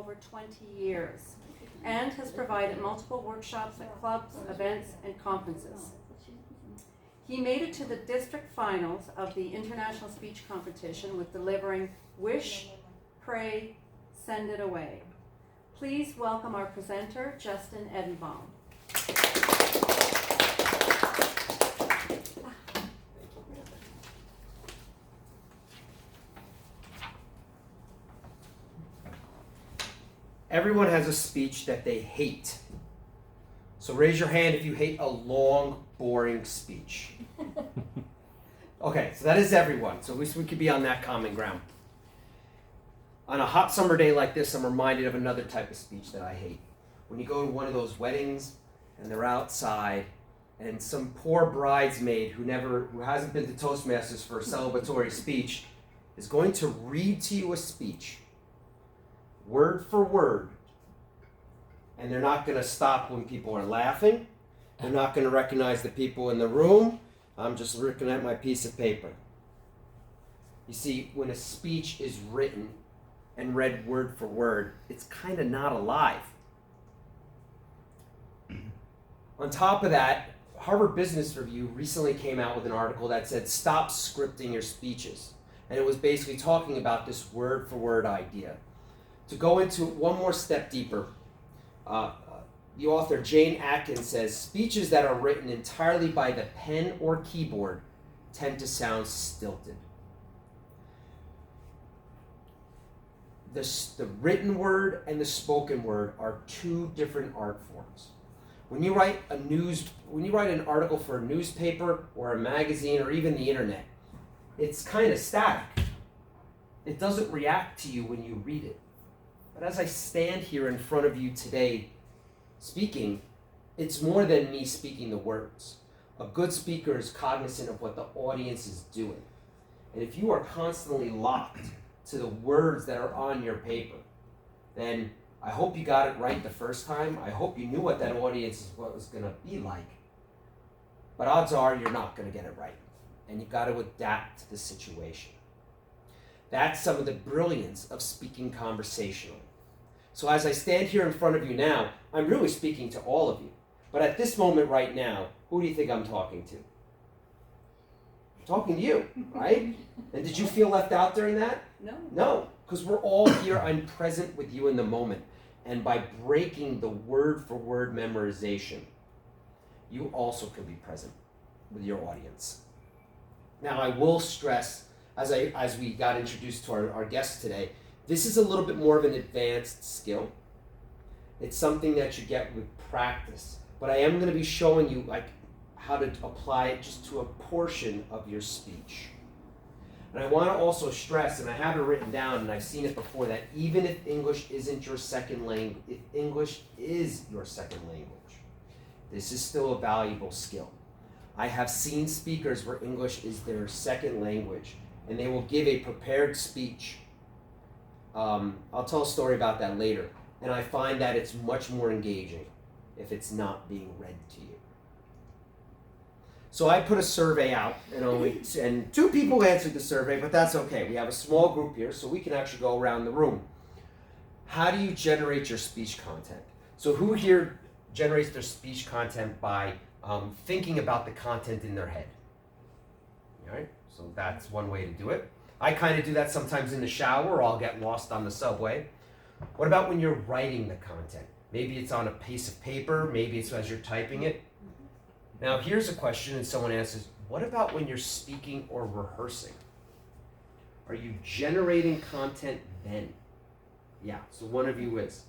over 20 years and has provided multiple workshops at clubs, events, and conferences. He made it to the district finals of the International Speech Competition with delivering Wish, Pray, Send It Away. Please welcome our presenter, Justin Edenbaum. Everyone has a speech that they hate. So raise your hand if you hate a long, boring speech. Okay, so that is everyone. So at least we could be on that common ground. On a hot summer day like this, I'm reminded of another type of speech that I hate. When you go to one of those weddings and they're outside and some poor bridesmaid who hasn't been to Toastmasters for a celebratory speech is going to read to you a speech word for word, and they're not going to stop when people are laughing. They're not going to recognize the people in the room. I'm just looking at my piece of paper. You see, when a speech is written and read word for word, it's kind of not alive. On top of that, Harvard Business Review recently came out with an article that said, stop scripting your speeches. And it was basically talking about this word for word idea. To go into one more step deeper, the author Jane Atkins says, speeches that are written entirely by the pen or keyboard tend to sound stilted. The written word and the spoken word are two different art forms. When you write an article for a newspaper or a magazine or even the internet, it's kind of static. It doesn't react to you when you read it. But as I stand here in front of you today speaking, it's more than me speaking the words. A good speaker is cognizant of what the audience is doing. And if you are constantly locked to the words that are on your paper, then I hope you got it right the first time. I hope you knew what that audience was going to be like. But odds are you're not going to get it right. And you've got to adapt to the situation. That's some of the brilliance of speaking conversationally. So as I stand here in front of you now, I'm really speaking to all of you. But at this moment right now, who do you think I'm talking to? I'm talking to you, right? And did you feel left out during that? No. No, because we're all here. I'm present with you in the moment. And by breaking the word for word memorization, you also can be present with your audience. Now I will stress, as we got introduced to our guests today, this is a little bit more of an advanced skill. It's something that you get with practice. But I am going to be showing you how to apply it just to a portion of your speech. And I want to also stress, and I have it written down, and I've seen it before, that even if English isn't your second language, if English is your second language, this is still a valuable skill. I have seen speakers where English is their second language, and they will give a prepared speech. I'll tell a story about that later. And I find that it's much more engaging if it's not being read to you. So I put a survey out, and 2 people answered the survey, but that's okay. We have a small group here, so we can actually go around the room. How do you generate your speech content? So who here generates their speech content by thinking about the content in their head? All right, so that's one way to do it. I kind of do that sometimes in the shower, or I'll get lost on the subway. What about when you're writing the content? Maybe it's on a piece of paper, maybe it's as you're typing it. Now here's a question, and someone answers, what about when you're speaking or rehearsing? Are you generating content then? Yeah, so one of you is.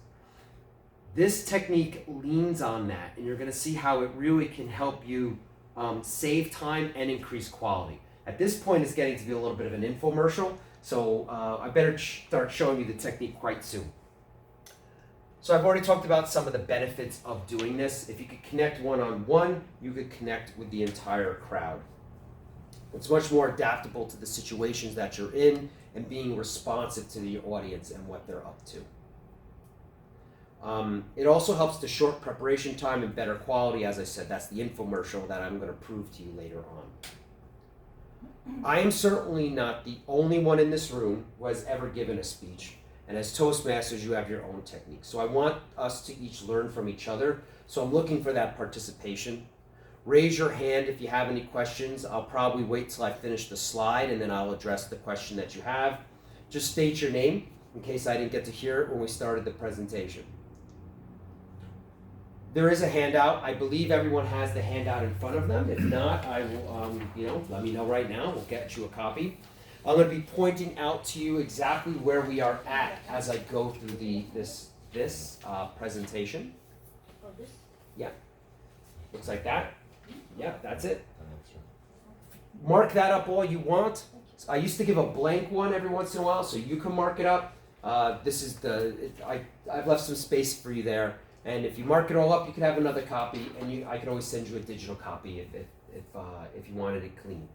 This technique leans on that, and you're going to see how it really can help you save time and increase quality. At this point, it's getting to be a little bit of an infomercial, so I better start showing you the technique quite soon. So I've already talked about some of the benefits of doing this. If you could connect one-on-one, you could connect with the entire crowd. It's much more adaptable to the situations that you're in and being responsive to the audience and what they're up to. It also helps to short preparation time and better quality. As I said, that's the infomercial that I'm going to prove to you later on. I am certainly not the only one in this room who has ever given a speech, And as Toastmasters, you have your own technique. So I want us to each learn from each other. So I'm looking for that participation. Raise your hand if you have any questions. I'll probably wait till I finish the slide and then I'll address the question that you have. Just state your name in case I didn't get to hear it when we started the presentation. There is a handout. I believe everyone has the handout in front of them. If not, I will, let me know right now. We'll get you a copy. I'm going to be pointing out to you exactly where we are at as I go through this presentation. Yeah, looks like that. Yeah, that's it. Mark that up all you want. I used to give a blank one every once in a while, so you can mark it up. I've left some space for you there, and if you mark it all up, you can have another copy, and I can always send you a digital copy if you wanted it clean.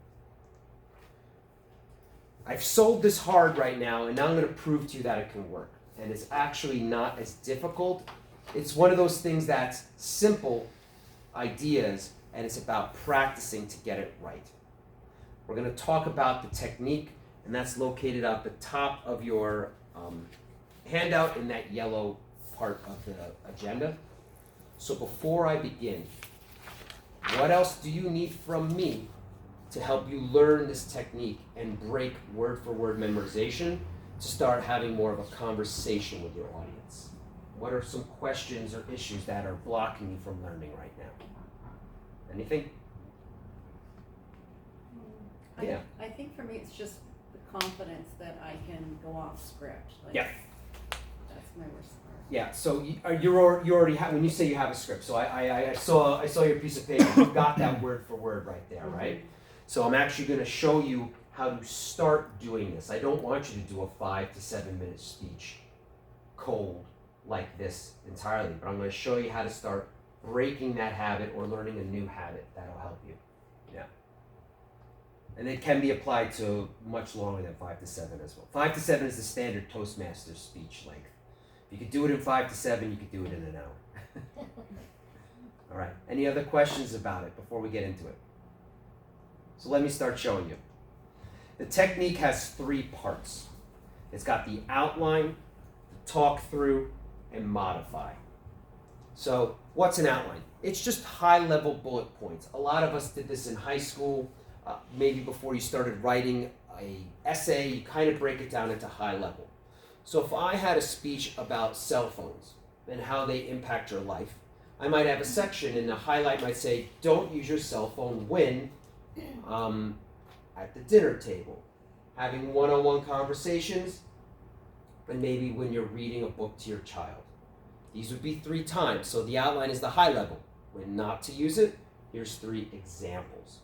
I've sold this hard right now, and now I'm going to prove to you that it can work, and it's actually not as difficult. It's one of those things that's simple ideas, and it's about practicing to get it right. We're going to talk about the technique, and that's located at the top of your handout in that yellow part of the agenda. So before I begin, what else do you need from me to help you learn this technique and break word-for-word memorization to start having more of a conversation with your audience? What are some questions or issues that are blocking you from learning right now? Anything? Yeah. I think for me it's just the confidence that I can go off script. Yeah. That's my worst part. Yeah. So you already have, when you say you have a script. So I saw your piece of paper. You got that word for word right there, right? So I'm actually going to show you how to start doing this. I don't want you to do a 5 to 7 minute speech cold like this entirely, but I'm going to show you how to start breaking that habit or learning a new habit that'll help you. Yeah. And it can be applied to much longer than 5 to 7 as well. 5 to 7 is the standard Toastmasters speech length. If you could do it in 5 to 7, you could do it in an hour. All right. Any other questions about it before we get into it? So let me start showing you. The technique has 3 parts. It's got the outline, the talk through, and modify. So what's an outline? It's just high-level bullet points. A lot of us did this in high school. Maybe before you started writing an essay, you kind of break it down into high level. So if I had a speech about cell phones and how they impact your life, I might have a section and the highlight might say, don't use your cell phone when at the dinner table, having one-on-one conversations, and maybe when you're reading a book to your child. These would be 3 times. So the outline is the high level. When not to use it, here's 3 examples.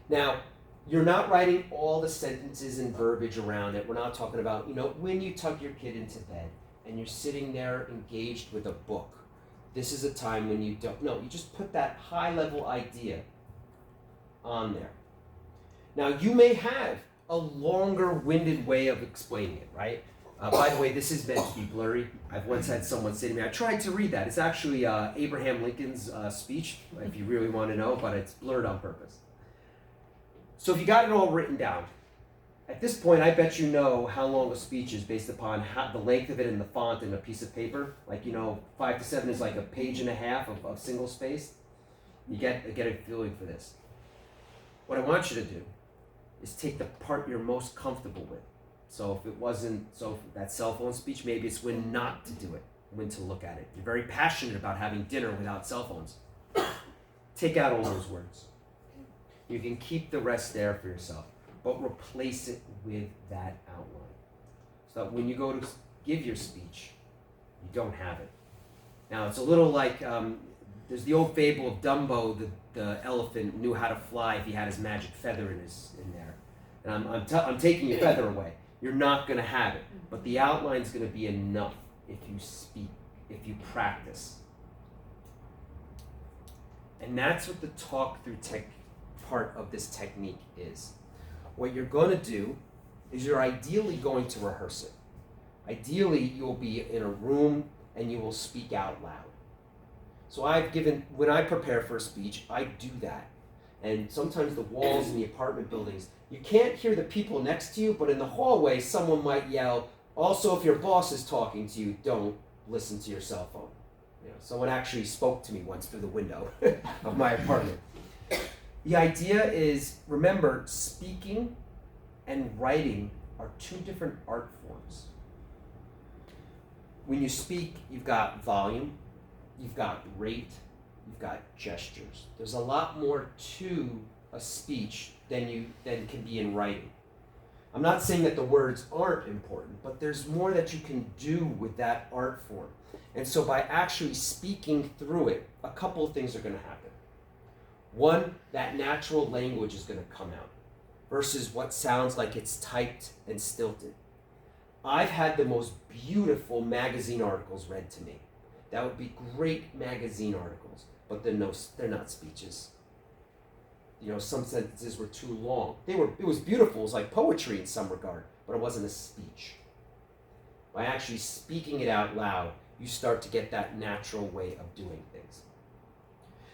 Now, you're not writing all the sentences and verbiage around it. We're not talking about, when you tuck your kid into bed and you're sitting there engaged with a book. This is a time when you don't. No, you just put that high-level idea on there. Now, you may have a longer-winded way of explaining it, right? By the way, this is meant to be blurry. I've once had someone say to me, I tried to read that. It's actually Abraham Lincoln's speech, if you really want to know, but it's blurred on purpose. So if you got it all written down, at this point, I bet you know how long a speech is based upon the length of it and the font in a piece of paper. Like, 5 to 7 is like a page and a half of single spaced. You get a feeling for this. What I want you to do is take the part you're most comfortable with. So if that cell phone speech, maybe it's when not to do it, when to look at it. You're very passionate about having dinner without cell phones. Take out all those words. You can keep the rest there for yourself, but replace it with that outline. So that when you go to give your speech, you don't have it. Now, it's a little like, there's the old fable of Dumbo, the elephant knew how to fly if he had his magic feather in there. And I'm taking your feather away. You're not going to have it, but the outline's going to be enough if you speak, if you practice. And that's what the talk through part of this technique is. What you're going to do is you're ideally going to rehearse it. Ideally, you'll be in a room and you will speak out loud. So when I prepare for a speech, I do that. And sometimes the walls in the apartment buildings, you can't hear the people next to you, but in the hallway, someone might yell, Also, if your boss is talking to you, don't listen to your cell phone. You know, someone actually spoke to me once through the window of my apartment. The idea is, remember, speaking and writing are two different art forms. When you speak, you've got volume, you've got rate, you've got gestures. There's a lot more to a speech than can be in writing. I'm not saying that the words aren't important, but there's more that you can do with that art form. And so by actually speaking through it, a couple of things are going to happen. One, that natural language is going to come out versus what sounds like it's typed and stilted. I've had the most beautiful magazine articles read to me. That would be great magazine articles, but they're not speeches. You know, some sentences were too long. It was beautiful, it was like poetry in some regard, but it wasn't a speech. By actually speaking it out loud, you start to get that natural way of doing things.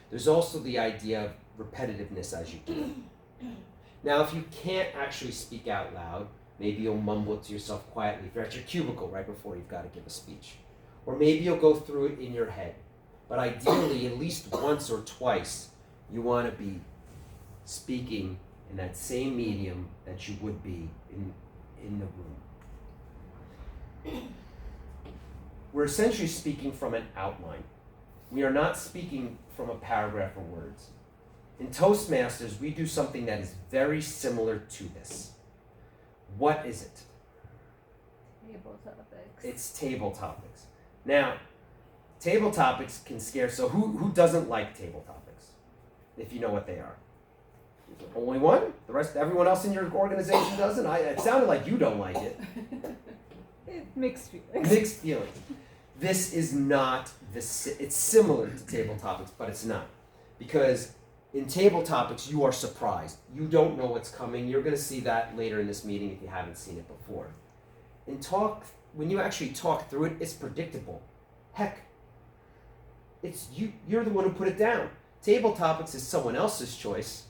There's also the idea of repetitiveness as you do it. Now, if you can't actually speak out loud, maybe you'll mumble it to yourself quietly if you're at your cubicle right before you've got to give a speech. Or maybe you'll go through it in your head. But ideally, at least once or twice, you want to be speaking in that same medium that you would be in the room. We're essentially speaking from an outline. We are not speaking from a paragraph of words. In Toastmasters, we do something that is very similar to this. What is it? Table topics. It's table topics. Now, table topics can scare, so who doesn't like table topics? If you know what they are. Only one? Everyone else in your organization doesn't? It sounded like you don't like it. Mixed feelings. Mixed feelings. This is not it's similar to table topics, but it's not. Because in table topics, you are surprised. You don't know what's coming. You're going to see that later in this meeting if you haven't seen it before. When you actually talk through it, it's predictable. Heck, it's you're the one who put it down. Table topics is someone else's choice.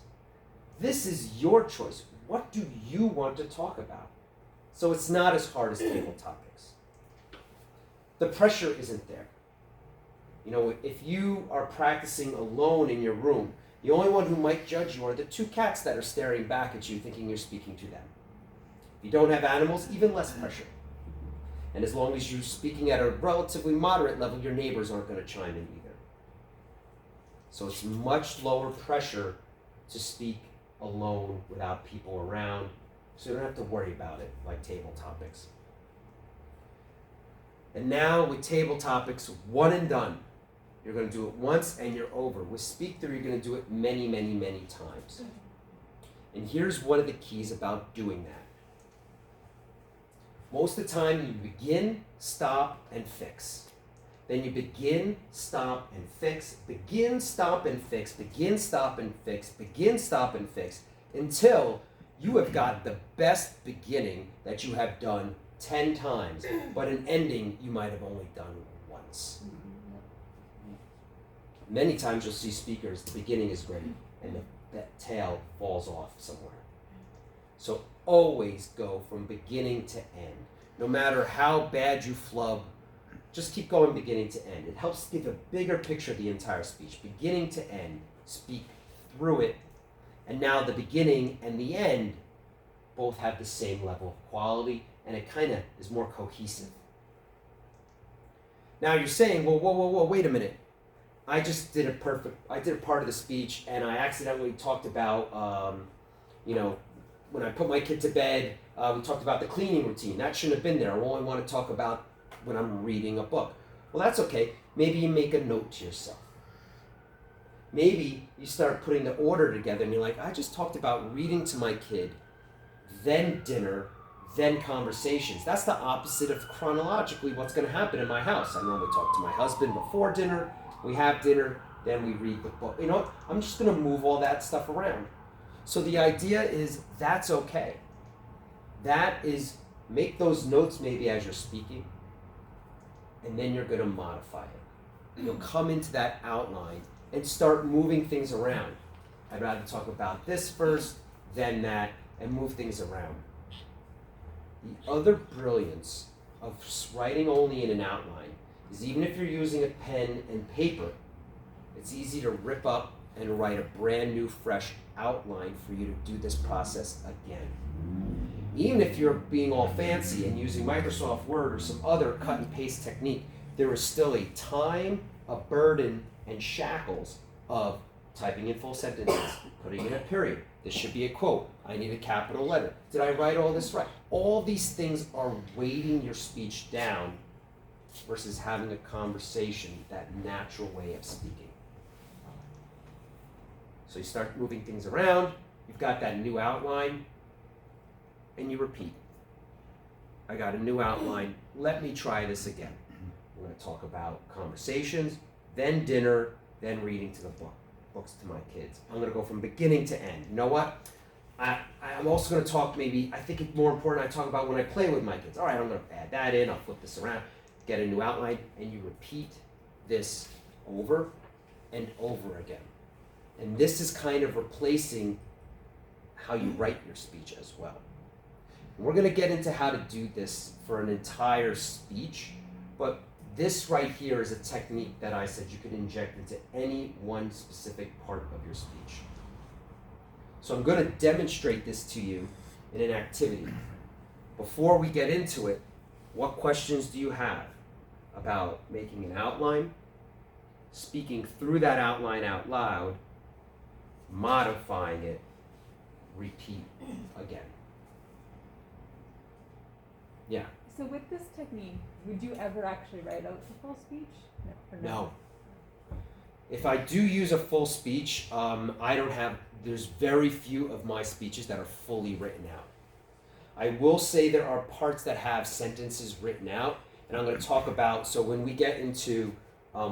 This is your choice. What do you want to talk about? So it's not as hard as table topics. The pressure isn't there. You know, if you are practicing alone in your room, the only one who might judge you are the two cats that are staring back at you thinking you're speaking to them. If you don't have animals, even less pressure. And as long as you're speaking at a relatively moderate level, your neighbors aren't going to chime in either. So it's much lower pressure to speak alone without people around, so you don't have to worry about it like table topics. And now with table topics, one and done. You're going to do it once and you're over. With Speak Through, you're going to do it many, many, many times. And here's one of the keys about doing that. Most of the time you begin, stop, and fix. Then you begin, stop, and fix, begin, stop, and fix, begin, stop, and fix, begin, stop, and fix, until you have got the best beginning that you have done 10 times, but an ending you might have only done once. Many times you'll see speakers, the beginning is great, and that tail falls off somewhere. So always go from beginning to end. No matter how bad you flub, just keep going beginning to end. It helps give a bigger picture of the entire speech. Beginning to end, speak through it, and now the beginning and the end both have the same level of quality, and it kind of is more cohesive. Now you're saying, well, whoa, wait a minute. I did a part of the speech, and I accidentally talked about, when I put my kid to bed, we talked about the cleaning routine. That shouldn't have been there. I only want to talk about when I'm reading a book. Well, that's okay. Maybe you make a note to yourself. Maybe you start putting the order together, and you're like, I just talked about reading to my kid, then dinner, then conversations. That's the opposite of chronologically what's going to happen in my house. I normally talk to my husband before dinner. We have dinner, then we read the book. You know what? I'm just going to move all that stuff around. So the idea is that's okay. That is, make those notes maybe as you're speaking, and then you're going to modify it. You'll come into that outline and start moving things around. I'd rather talk about this first, then that, and move things around. The other brilliance of writing only in an outline is even if you're using a pen and paper, it's easy to rip up and write a brand new, fresh outline for you to do this process again. Even if you're being all fancy and using Microsoft Word or some other cut and paste technique, there is still a time, a burden, and shackles of typing in full sentences, putting in a period. This should be a quote. I need a capital letter. Did I write all this right? All these things are weighting your speech down versus having a conversation, that natural way of speaking. So you start moving things around, you've got that new outline, and you repeat. I got a new outline, let me try this again. We're going to talk about conversations, then dinner, then reading to the books to my kids. I'm going to go from beginning to end. You know what? I'm also going to talk I think it's more important I talk about when I play with my kids. All right, I'm going to add that in, I'll flip this around, get a new outline, and you repeat this over and over again. And this is kind of replacing how you write your speech as well. And we're going to get into how to do this for an entire speech, but this right here is a technique that I said you could inject into any one specific part of your speech. So I'm going to demonstrate this to you in an activity. Before we get into it, what questions do you have about making an outline, speaking through that outline out loud, modifying it, repeat again? Yeah. So with this technique, would you ever actually write out the full speech? No. If I do use a full speech, there's very few of my speeches that are fully written out. I will say there are parts that have sentences written out, and I'm going to talk about, so when we get into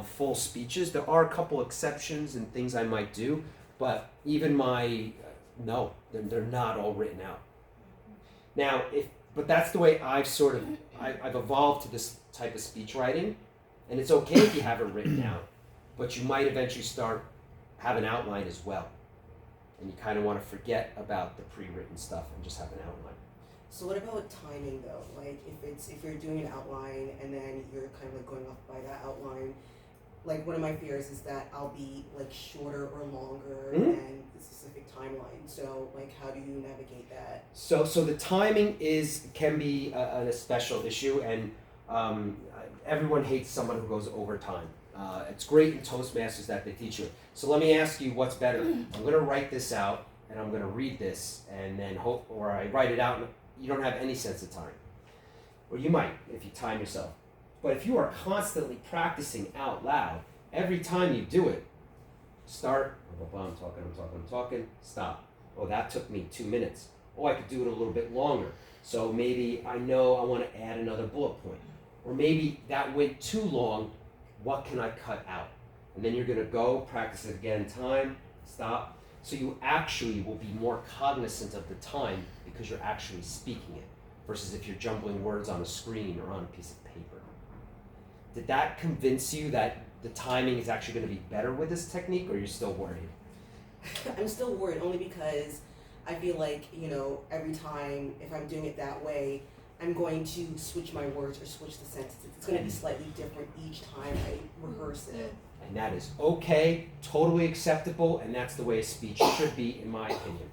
full speeches, there are a couple exceptions and things I might do, but even they're not all written out. Now, but that's the way I've evolved to this type of speech writing, and it's okay if you have it written out, but you might eventually have an outline as well, and you kind of want to forget about the pre-written stuff and just have an outline. So what about timing though? Like if you're doing an outline and then you're kind of like going off by that outline, like one of my fears is that I'll be like shorter or longer than the specific timeline. So like how do you navigate that? So the timing can be a special issue, and everyone hates someone who goes over time. It's great in Toastmasters that they teach you. So let me ask you what's better. I'm going to write this out and I'm going to read this and then or I write it out and you don't have any sense of time. Or you might if you time yourself. But if you are constantly practicing out loud, every time you do it, start, I'm talking, stop. Oh, that took me 2 minutes. Oh, I could do it a little bit longer. So maybe I know I want to add another bullet point. Or maybe that went too long, what can I cut out? And then you're going to go, practice it again, time, stop. So you actually will be more cognizant of the time because you're actually speaking it, versus if you're jumbling words on a screen or on a piece of paper. Did that convince you that the timing is actually going to be better with this technique, or you're still worried? I'm still worried only because I feel like, every time if I'm doing it that way, I'm going to switch my words or switch the sentences. It's going to be slightly different each time I rehearse it. And that is okay, totally acceptable, and that's the way a speech should be, in my opinion.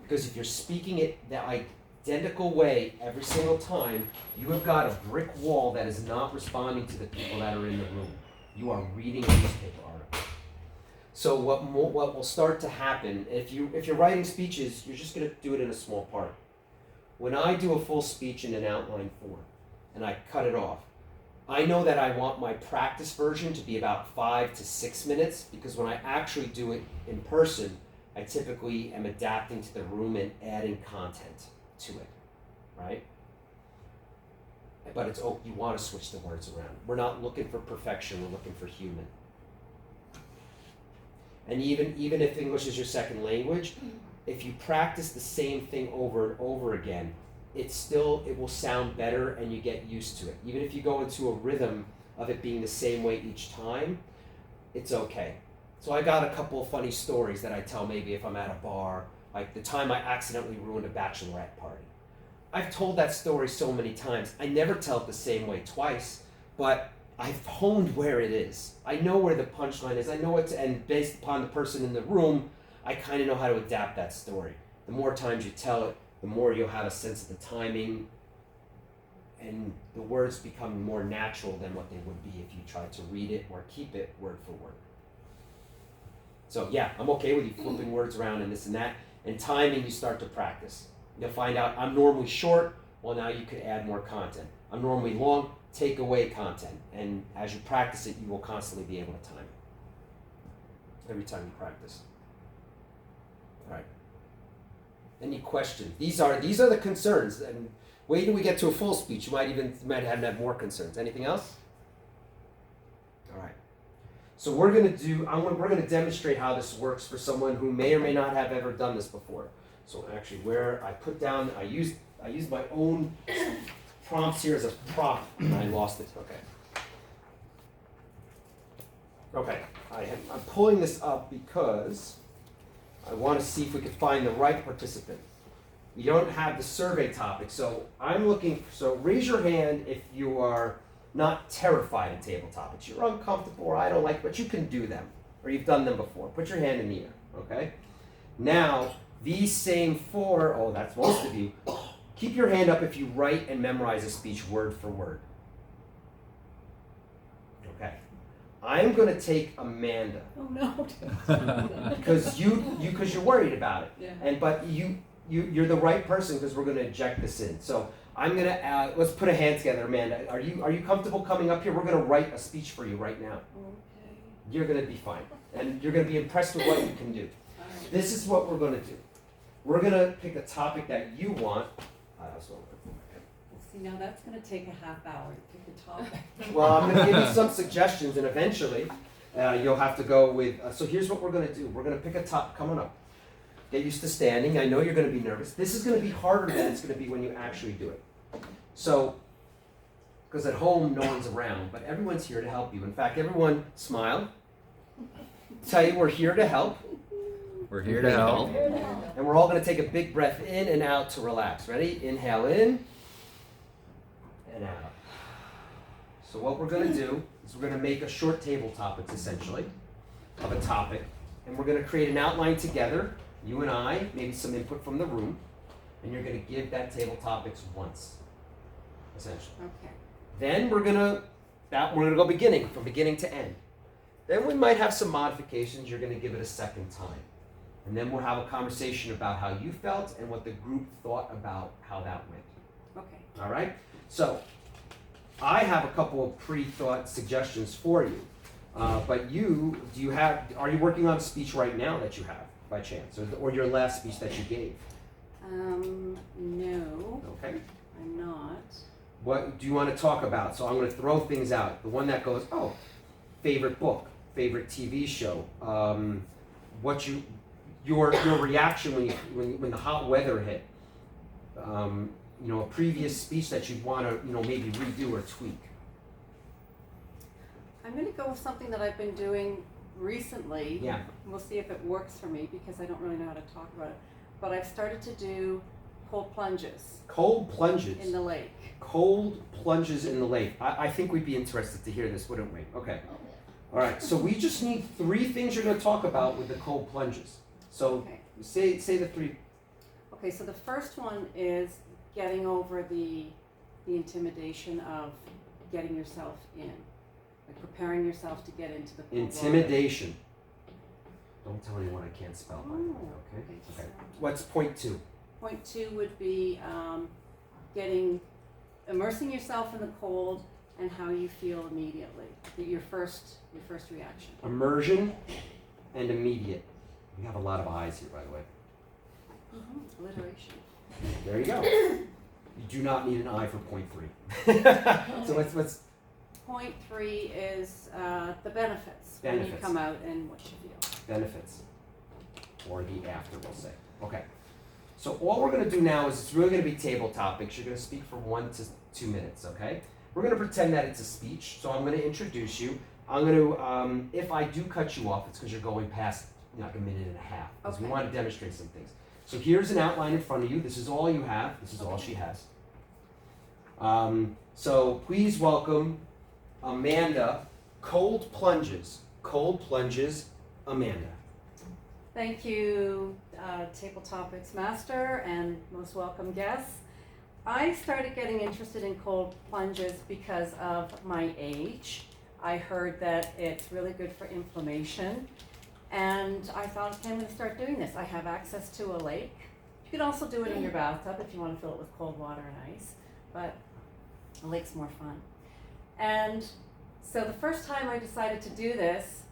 Because if you're speaking it the identical way every single time, you have got a brick wall that is not responding to the people that are in the room. You are reading a newspaper article. So what will start to happen, if you're writing speeches, you're just going to do it in a small part. When I do a full speech in an outline form, and I cut it off, I know that I want my practice version to be about 5 to 6 minutes, because when I actually do it in person, I typically am adapting to the room and adding content to it, right? But you want to switch the words around. We're not looking for perfection, we're looking for human. And even if English is your second language, if you practice the same thing over and over again, it will sound better and you get used to it. Even if you go into a rhythm of it being the same way each time, it's okay. So I got a couple of funny stories that I tell maybe if I'm at a bar, like the time I accidentally ruined a bachelorette party. I've told that story so many times. I never tell it the same way twice, but I've honed where it is. I know where the punchline is. I know it, and based upon the person in the room, I kind of know how to adapt that story. The more times you tell it, the more you'll have a sense of the timing, and the words become more natural than what they would be if you tried to read it or keep it word for word. So yeah, I'm okay with you flipping words around and this and that. And timing, you start to practice. You'll find out I'm normally short, well now you could add more content. I'm normally long, take away content. And as you practice it, you will constantly be able to time it. Every time you practice. All right. Any questions? These are the concerns. And wait till we get to a full speech. You might have more concerns. Anything else? All right. So we're gonna demonstrate how this works for someone who may or may not have ever done this before. So actually, where I put down, I used my own prompts here as a prop, and I lost it. Okay. I'm pulling this up because I want to see if we can find the right participant. You don't have the survey topic, so I'm looking. So raise your hand if you are not terrified of table topics. You're uncomfortable or I don't like, but you can do them, or you've done them before. Put your hand in the air, okay? Now, these same four, oh, that's most of you, keep your hand up if you write and memorize a speech word for word. Okay. I'm gonna take Amanda. Oh no. Because you're worried about it. Yeah. But you're the right person because we're gonna inject this in. So I'm gonna let's put a hand together, Amanda. Are you comfortable coming up here? We're gonna write a speech for you right now. Okay. You're gonna be fine, and you're gonna be impressed with what you can do. Right. This is what we're gonna do. We're gonna pick a topic that you want. See, now that's going to take a half hour to pick a topic. Well, I'm gonna give you some suggestions, and eventually you'll have to go with. So here's what we're gonna do. We're gonna pick a topic. Come on up. Get used to standing. I know you're gonna be nervous. This is gonna be harder than it's gonna be when you actually do it. So, because at home no one's around, but everyone's here to help you. In fact, everyone smile. Tell you we're here to help. We're here to help. And we're all going to take a big breath in and out to relax. Ready? Inhale in and out. So what we're going to do is we're going to make a short table topics essentially of a topic. And we're going to create an outline together, you and I, maybe some input from the room. And you're going to give that table topics once, essentially. Okay. Then we're gonna go from beginning to end. Then we might have some modifications. You're gonna give it a second time. And then we'll have a conversation about how you felt and what the group thought about how that went. Okay. All right? So I have a couple of pre-thought suggestions for you. But are you working on a speech right now that you have by chance? Or your last speech that you gave? No. Okay. I'm not. What do you want to talk about? So I'm going to throw things out. The one that goes, favorite book, favorite TV show, your reaction when the hot weather hit, a previous speech that you'd want to maybe redo or tweak. I'm going to go with something that I've been doing recently. Yeah. We'll see if it works for me because I don't really know how to talk about it. But I've started to do cold plunges. Cold plunges. In the lake. Cold plunges in the lake. I think we'd be interested to hear this, wouldn't we? Okay. All right. So we just need 3 things you're going to talk about with the cold plunges. So say the 3. Okay. So the first one is getting over the intimidation of getting yourself in, like preparing yourself to get into the cold intimidation. Water. Don't tell anyone I can't spell. Okay. So What's point 2? Point 2 would be immersing yourself in the cold and how you feel immediately. Your first reaction. Immersion and immediate. We have a lot of eyes here, by the way. Mm-hmm. Alliteration. There you go. You do not need an eye for point 3. So let's. Point 3 is the benefits when you come out and what you feel. Benefits, or the after, we'll say. Okay. So all we're going to do now is it's really going to be table topics. You're going to speak for 1 to 2 minutes, okay? We're going to pretend that it's a speech. So I'm going to introduce you. I'm going to, if I do cut you off, it's because you're going past like a minute and a half. Because we want to demonstrate some things. So here's an outline in front of you. This is all you have. This is all she has. So please welcome Amanda. Cold plunges. Cold plunges, Amanda. Thank you, Table Topics Master, and most welcome guests. I started getting interested in cold plunges because of my age. I heard that it's really good for inflammation, and I thought, okay, I'm going to start doing this. I have access to a lake. You can also do it in your bathtub if you want to fill it with cold water and ice, but a lake's more fun. And so the first time I decided to do this,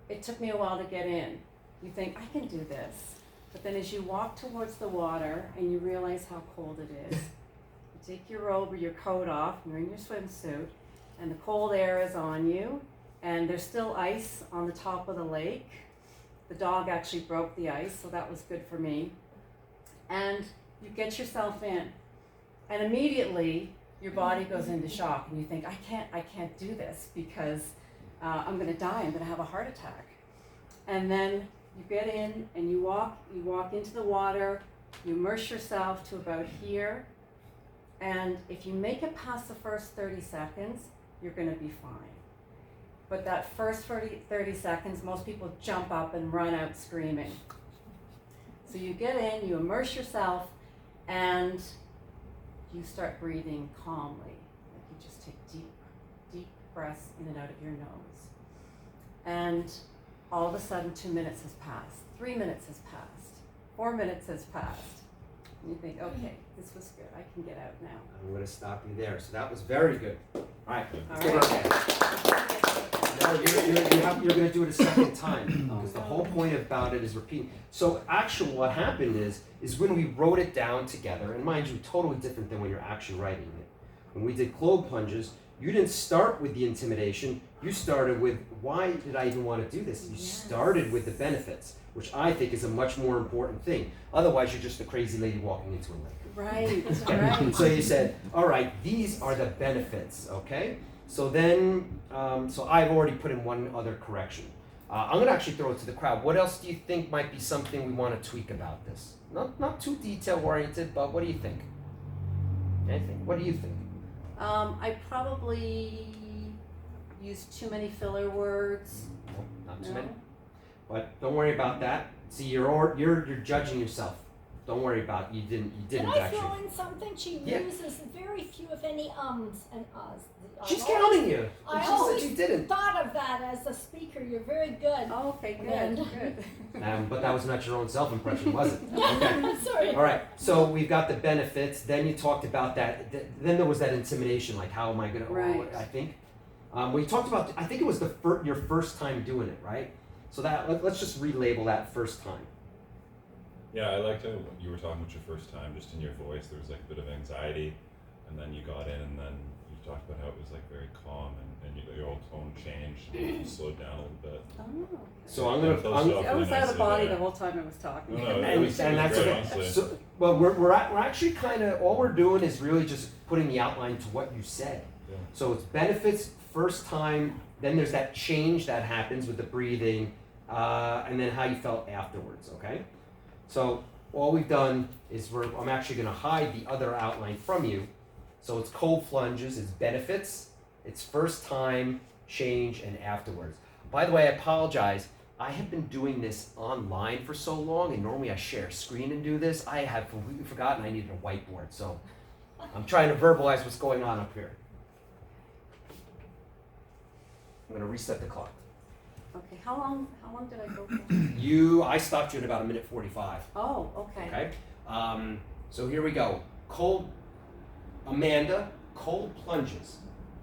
it took me a while to get in. You think, I can do this. But then as you walk towards the water and you realize how cold it is, you take your robe or your coat off, you're in your swimsuit, and the cold air is on you, and there's still ice on the top of the lake. The dog actually broke the ice, so that was good for me. And you get yourself in. And immediately, your body goes into shock, and you think, I can't do this because I'm gonna die, I'm gonna have a heart attack. And then you get in and you walk into the water, you immerse yourself to about here, and if you make it past the first 30 seconds, you're gonna be fine. But that first 30 seconds, most people jump up and run out screaming. So you get in, you immerse yourself, and you start breathing calmly. Like you just take deep breaths in and out of your nose. And all of a sudden 2 minutes has passed, 3 minutes has passed, 4 minutes has passed. And you think, okay, this was good, I can get out now. I'm going to stop you there. So that was very good. All right, let's All give right. her a hand. Now you're going to do it a second time because the whole point about it is repeating. So actually what happened is when we wrote it down together, and mind you, totally different than when you're actually writing it. When we did cold plunges, you didn't start with the intimidation, you started with, why did I even want to do this? You started with the benefits, which I think is a much more important thing. Otherwise, you're just a crazy lady walking into a lake. Right, Okay. right. So you said, all right, these are the benefits, okay? So then, so I've already put in one other correction. I'm going to actually throw it to the crowd. What else do you think might be something we want to tweak about this? Not too detail-oriented, but what do you think? Anything? What do you think? I probably used too many filler words. No, not too No? many. But don't worry about that. See, you're judging yourself. Don't worry about it. You didn't Can I actually. throw in something? She Yeah. uses very few, if any, ums and uhs. She's I always counting you. I She always said you didn't. thought of that as a speaker. You're very good. Oh, okay, And good, then- good. But that was not your own self-impression, was it? Okay. Sorry. All right. So we've got the benefits. Then you talked about that. Then there was that intimidation, like how am I gonna? Right. I think. We talked about. I think it was your first time doing it, right? So let's just relabel that first time. Yeah, I liked how you were talking about your first time, just in your voice, there was like a bit of anxiety, and then you got in, and then you talked about how it was like very calm, and your whole tone changed, and you slowed down a little bit. Oh. So I'm gonna. I was out of body the whole time I was talking. No, it And, was and that's great, okay. honestly. So, well, we're actually kind of all we're doing is really just putting the outline to what you said. Yeah. So it's benefits first time. Then there's that change that happens with the breathing, and then how you felt afterwards. Okay. So all we've done is I'm actually going to hide the other outline from you. So it's cold plunges, it's benefits, it's first time, change, and afterwards. By the way, I apologize. I have been doing this online for so long, and normally I share a screen and do this. I have completely forgotten I needed a whiteboard, so I'm trying to verbalize what's going on up here. I'm going to reset the clock. Okay, how long did I go for? I stopped you at about 1:45. Oh, okay. Okay. So here we go. Amanda, cold plunges.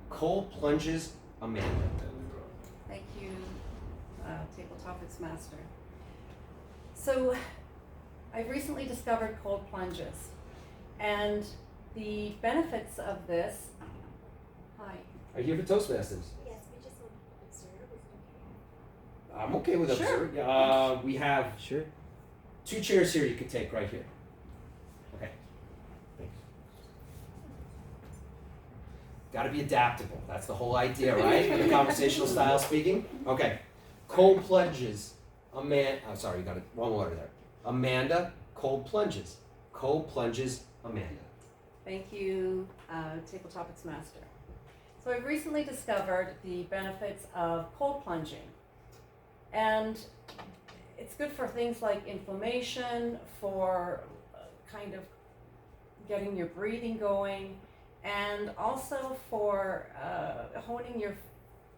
Cold plunges, Amanda. Thank you, Table Topics Master. So, I've recently discovered cold plunges, and the benefits of this. Hi. Are you here for Toastmasters? Yes, we just want to observe. Is it okay? I'm okay with Sure. observe. We have 2 chairs here you could take right here. Okay. Thanks. Got to be adaptable. That's the whole idea, right? In the conversational style speaking. Okay. Cold plunges. Sorry, you got it wrong order there. Amanda, cold plunges. Cold plunges, Amanda. Thank you, Table Topics Master. So I've recently discovered the benefits of cold plunging. And it's good for things like inflammation, for kind of getting your breathing going, and also for honing your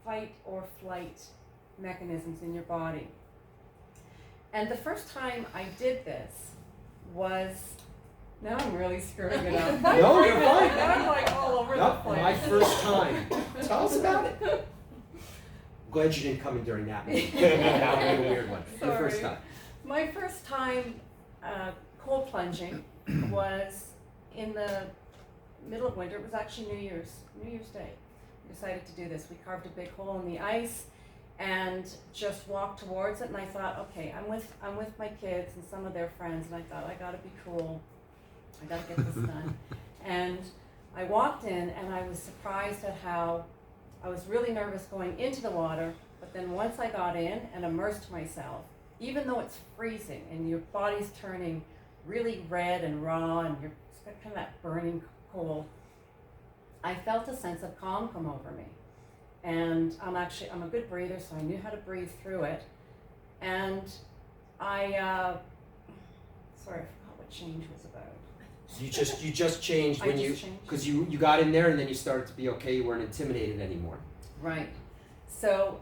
fight or flight mechanisms in your body. And the first time I did this was, now I'm really screwing it up. No, you're fine. Now I'm like all over the Nope, place. my first time. Tell us about it. I'm glad you didn't come in during that meeting. That would be a weird one. Your first Sorry. time. My first time cold plunging was in the middle of winter. It was actually New Year's Day. We decided to do this. We carved a big hole in the ice and just walked towards it. And I thought, okay, I'm with my kids and some of their friends, and I thought, I gotta be cool. I gotta get this done. And I walked in, and I was surprised at how I was really nervous going into the water. But then once I got in and immersed myself, even though it's freezing and your body's turning really red and raw and you're kind of that burning cold, I felt a sense of calm come over me. And I'm a good breather, so I knew how to breathe through it. And sorry, I forgot what change was about. You just changed when I just changed. because you got in there and then you started to be okay. You weren't intimidated anymore. Right. So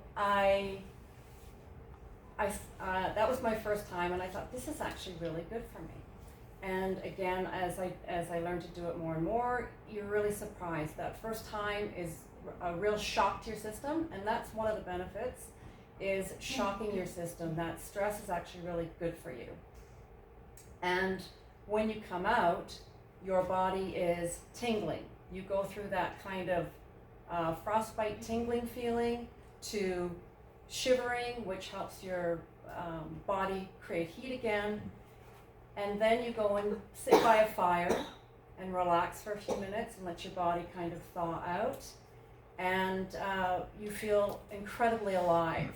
that was my first time, and I thought, this is actually really good for me. And again, as I learned to do it more and more, you're really surprised. That first time is a real shock to your system, and that's one of the benefits, is shocking your system. That stress is actually really good for you. And when you come out, your body is tingling. You go through that kind of frostbite tingling feeling to shivering, which helps your body create heat again. And then you go and sit by a fire and relax for a few minutes and let your body kind of thaw out. And you feel incredibly alive.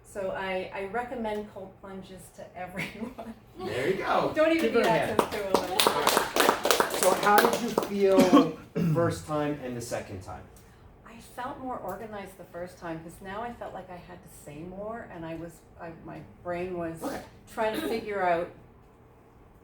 So I recommend cold plunges to everyone. There you go. Don't even Give her need a hand. access to them. So how did you feel the first time and the second time? I felt more organized the first time because now I felt like I had to say more, and my brain was Okay. trying to figure out,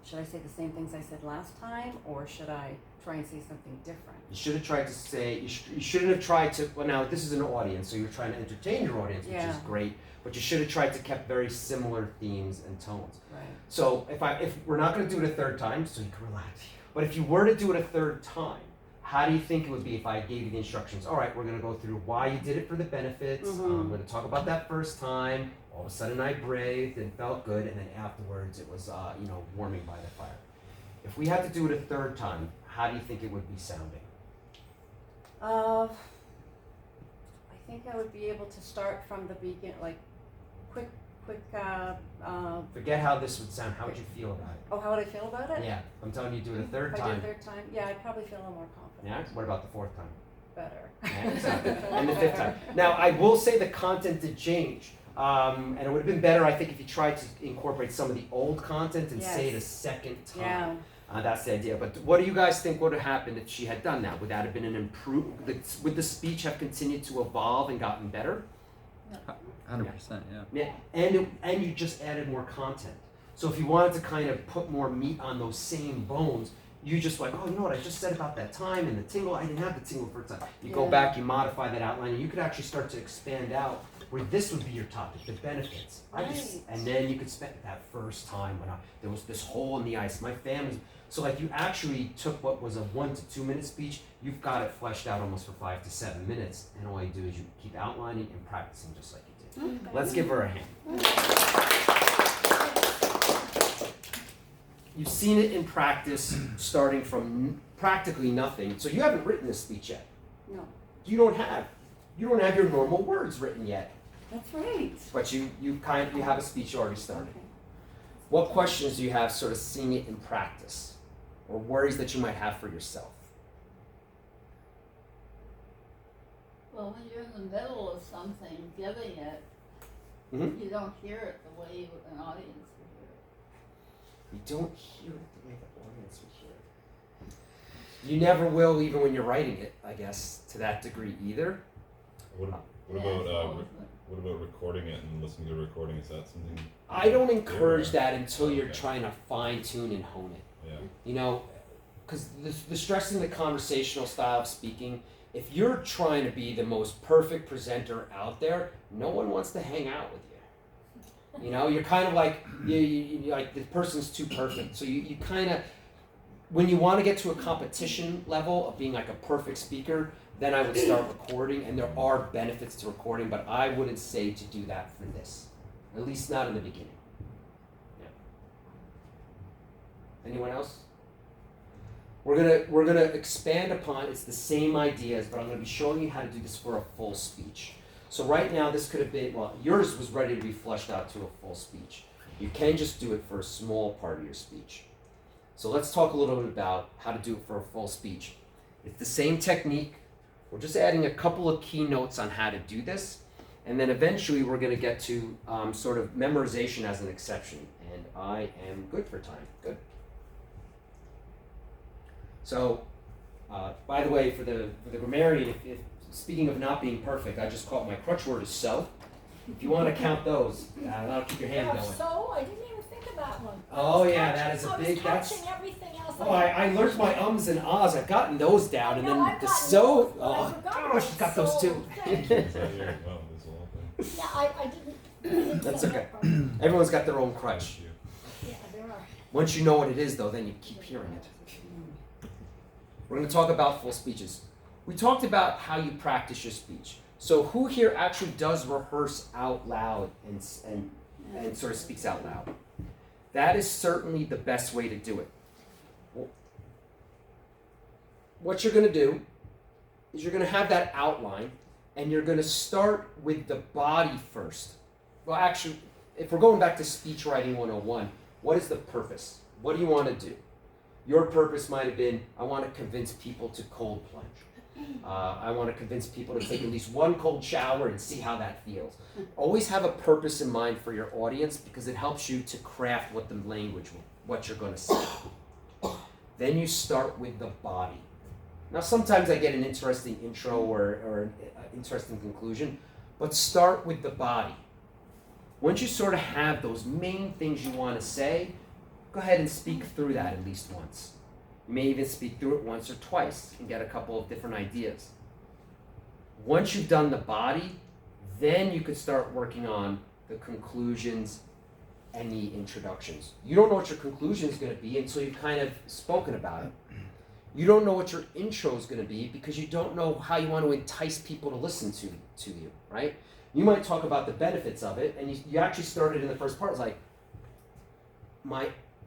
should I say the same things I said last time, or should I try and say something different? You should have tried to say, you shouldn't have tried to, well now this is an audience, so you're trying to entertain your audience, which Yeah. is great, but you should have tried to keep very similar themes and tones. Right. So if we're not going to do it a third time, so you can relax, but if you were to do it a third time, how do you think it would be if I gave you the instructions? All right, we're going to go through why you did it for the benefits. Mhm. We're going to talk about that first time. All of a sudden I breathed and felt good, and then afterwards it was, warming by the fire. If we had to do it a third time, how do you think it would be sounding? I think I would be able to start from the beginning, like quick. Forget how this would sound. How would you feel about it? Oh, how would I feel about it? Yeah, I'm telling you, do it a third If I time. did a third time, yeah, I'd probably feel a little more confident. Yeah. What about the fourth time? Better. Yeah, exactly. And the fifth time. Now, I will say the content did change. And it would have been better, I think, if you tried to incorporate some of the old content and say it a second time. Yeah. That's the idea. But what do you guys think would have happened if she had done that? Would that have been an improvement? Would the speech have continued to evolve and gotten better? 100%, yeah. Yeah. And you just added more content. So if you wanted to kind of put more meat on those same bones, you just like, oh, you know what I just said about that time and the tingle? I didn't have the tingle for a time. You go Yeah. back, you modify that outline, and you could actually start to expand out where this would be your topic, the benefits. Right. And then you could spend that first time when there was this hole in the ice. My family, so like you actually took what was a 1 to 2 minute speech, you've got it fleshed out almost for 5 to 7 minutes, and all you do is you keep outlining and practicing just like you did. Okay. Let's give her a hand. You've seen it in practice, starting from practically nothing. So you haven't written this speech yet. No. You don't have your normal words written yet. That's right. But you have a speech already started. Okay. What questions do you have sort of seeing it in practice? Or worries that you might have for yourself? Well, when you're in the middle of something, giving it, Mhm. you don't hear it the way an audience would hear it. You don't hear it the way the audience will hear it. You never will, even when you're writing it, I guess, to that degree either. What Yeah, what about recording it and listening to the recording? Is that something? I don't encourage Yeah. that until you're Okay. trying to fine tune and hone it. Yeah. You know, because the stress in the conversational style of speaking, if you're trying to be the most perfect presenter out there, no one wants to hang out with you. You know, you're kind of like, you like the person's too perfect. So you kind of, when you want to get to a competition level of being like a perfect speaker, then I would start recording, and there are benefits to recording, but I wouldn't say to do that for this. At least not in the beginning. Yeah. Anyone else? We're gonna expand upon, it's the same ideas, but I'm gonna be showing you how to do this for a full speech. So right now this could have been, well, yours was ready to be fleshed out to a full speech. You can just do it for a small part of your speech. So let's talk a little bit about how to do it for a full speech. It's the same technique. We're just adding a couple of keynotes on how to do this. And then eventually we're gonna get to sort of memorization as an exception. And I am good for time, good. So, by the way, for the grammarian, if speaking of not being perfect, I just caught my crutch word is so. If you want to count those, that'll keep your hand going. So I didn't even think of that one. Oh yeah, that is a big. I was That's. catching everything else. Oh, I learned my ums and ahs. I've gotten those down, and No, then I've the gotten so. those, but I Oh, forgot oh, about she's got those so. too. Thank you. Is that your, well, there's a whole thing. Yeah, I didn't That's think okay. of that part. Everyone's got their own crutch. Thank you. Yeah, there are. Once you know what it is, though, then you keep hearing it. We're going to talk about full speeches. We talked about how you practice your speech. So who here actually does rehearse out loud and sort of speaks out loud? That is certainly the best way to do it. What you're going to do is you're going to have that outline, and you're going to start with the body first. Well, actually, if we're going back to speech writing 101, what is the purpose? What do you want to do? Your purpose might have been, I want to convince people to cold plunge. I want to convince people to take at least one cold shower and see how that feels. Always have a purpose in mind for your audience, because it helps you to craft what the language, what you're going to say. Then you start with the body. Now sometimes I get an interesting intro or an interesting conclusion, but start with the body. Once you sort of have those main things you want to say, go ahead and speak through that at least once. You may even speak through it once or twice and get a couple of different ideas. Once you've done the body, then you could start working on the conclusions and the introductions. You don't know what your conclusion is going to be until you've kind of spoken about it. You don't know what your intro is going to be because you don't know how you want to entice people to listen to you, right? You might talk about the benefits of it, and you actually started in the first part. It's like,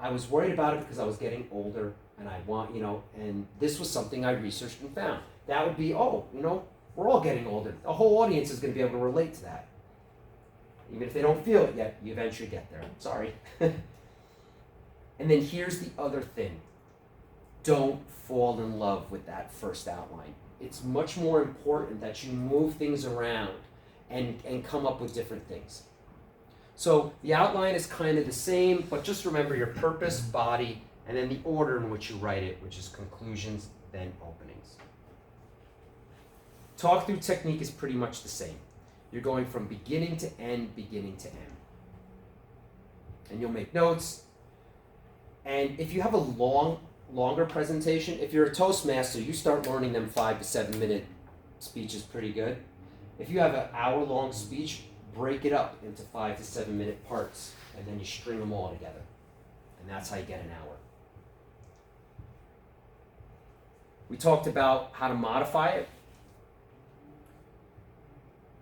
I was worried about it because I was getting older, and I want, and this was something I researched and found. That would be, we're all getting older. The whole audience is going to be able to relate to that. Even if they don't feel it yet, you eventually get there. Sorry. And then here's the other thing. Don't fall in love with that first outline. It's much more important that you move things around and come up with different things. So the outline is kind of the same, but just remember your purpose, body, and then the order in which you write it, which is conclusions, then openings. Talk through technique is pretty much the same. You're going from beginning to end, beginning to end. And you'll make notes. And if you have a longer presentation, if you're a Toastmaster, you start learning them 5 to 7 minute speeches pretty good. If you have an hour-long speech, break it up into 5 to 7 minute parts, and then you string them all together. And that's how you get an hour. We talked about how to modify it.